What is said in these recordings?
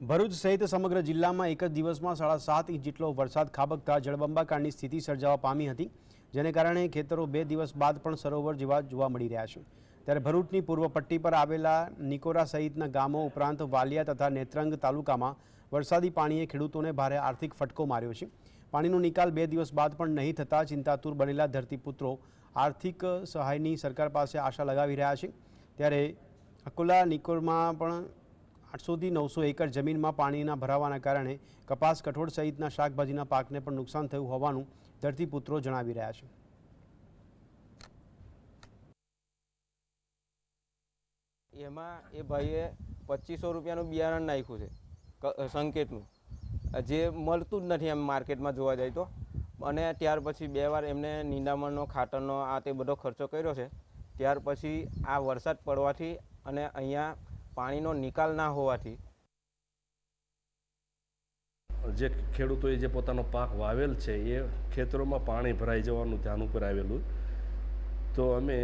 ભરૂચ સહિત સમગ્ર જિલ્લામાં એક જ દિવસમાં 7.5 ઇંચ જેટલો વરસાદ ખાબકતા જળબંબાકારની સ્થિતિ સર્જાવા પામી હતી, જેને કારણે ખેતરો 2 દિવસ બાદ પણ સરોવર જેવા જોવા મળી રહ્યા છે। ત્યારે ભરૂચની પૂર્વ પટ્ટી પર આવેલા નિકોરા સહિતના ગામો ઉપરાંત વાલિયા તથા નેત્રંગ તાલુકામાં વરસાદી પાણીએ ખેડૂતોને ભારે આર્થિક ફટકો માર્યો છે। પાણીનો નિકાલ 2 દિવસ બાદ પણ નહીં થતાં ચિંતાતુર બનેલા ધરતીપુત્રો આર્થિક સહાયની સરકાર પાસે આશા લગાવી રહ્યા છે। ત્યારે અકોલા નિકોરમાં પણ 800 થી 900 એકર જમીનમાં પાણીના ભરાવાના કારણે કપાસ, કઠોળ સહિતના શાકભાજીના પાકને પણ નુકસાન થયું હોવાનું ધરતીપુત્રો જણાવી રહ્યા છે। એમાં એ ભાઈએ 2500 રૂપિયાનું બિયારણ નાખ્યું છે સંકેતનું, જે મળતું જ નથી એમ માર્કેટમાં જોવા જાય તો। અને ત્યાર પછી 2 વાર એમને નિંદામણનો, ખાતરનો આ તે બધો ખર્ચો કર્યો છે। ત્યાર પછી આ વરસાદ પડવાથી અને અહીંયા પાણીનો નિકાલ ના હોવાથી જે ખેડૂતોએ જે પોતાનો પાક વાવેલ છે એ ખેતરોમાં પાણી ભરાઈ જવાનું ધ્યાન ઉપર આવેલું, તો અમે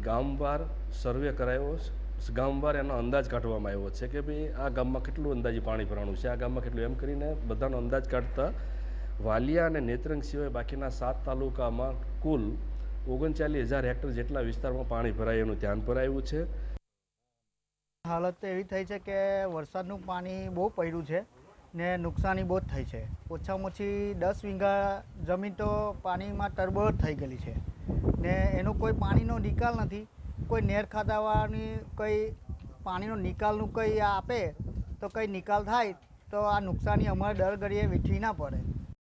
ગામવાર સર્વે કરાવ્યો। ગામવાર એનો અંદાજ કાઢવામાં આવ્યો છે કે ભાઈ આ ગામમાં કેટલું અંદાજે પાણી ભરાણું છે, આ ગામમાં કેટલું, એમ કરીને બધાનો અંદાજ કાઢતા વાલિયા અને નેત્રંગ સિવાય બાકીના 7 તાલુકામાં કુલ 39,000 હેક્ટર જેટલા વિસ્તારમાં પાણી ભરાય એનું ધ્યાન પર આવ્યું છે। હાલત તો એવી થઈ છે કે વરસાદનું પાણી બહુ પડ્યું છે ને નુકસાની બહુ જ થઈ છે। ઓછામાં ઓછી 10 વીઘા જમીન તો પાણીમાં તરબોળ થઈ ગયેલી છે ને એનો કોઈ પાણીનો નિકાલ નથી। કોઈ નેર ખાધાવાની કોઈ પાણીનો નિકાલનું કંઈ આપે તો કંઈ નિકાલ થાય તો આ નુકસાની અમારે દર ઘડીએ વેઠવી ના પડે।